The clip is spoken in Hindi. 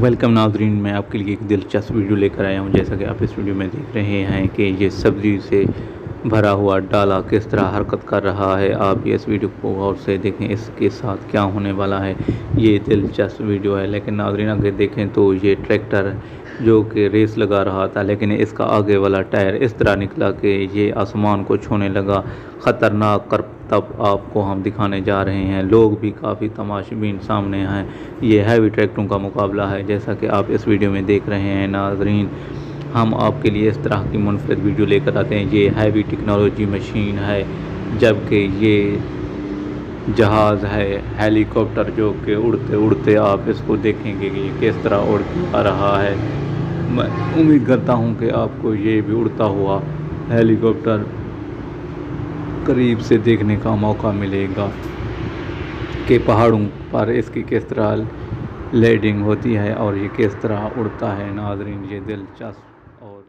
वेलकम नाजरीन, मैं आपके लिए एक दिलचस्प वीडियो लेकर आया हूं। जैसा कि आप इस वीडियो में देख रहे हैं कि ये सब्ज़ी से भरा हुआ डाला किस तरह हरकत कर रहा है। आप इस वीडियो को गौर से देखें, इसके साथ क्या होने वाला है। ये दिलचस्प वीडियो है। लेकिन नाजरीन अगर देखें तो ये ट्रैक्टर जो कि रेस लगा रहा था, लेकिन इसका आगे वाला टायर इस तरह निकला कि ये आसमान को छूने लगा। ख़तरनाक करतब आपको हम दिखाने जा रहे हैं। लोग भी काफ़ी तमाशबीन सामने हैं। ये हैवी ट्रैक्टरों का मुकाबला है, जैसा कि आप इस वीडियो में देख रहे हैं नाजरीन। हम आपके लिए इस तरह की मुनफरद वीडियो लेकर आते हैं। ये हैवी टेक्नोलॉजी मशीन है, जबकि ये जहाज़ है, हेलीकॉप्टर जो कि उड़ते उड़ते आप इसको देखेंगे कि ये किस तरह उड़ के आ रहा है। मैं उम्मीद करता हूं कि आपको ये भी उड़ता हुआ हेलीकॉप्टर करीब से देखने का मौका मिलेगा कि पहाड़ों पर इसकी किस तरह लैंडिंग होती है और ये किस तरह उड़ता है। नाज़रीन ये दिलचस्प और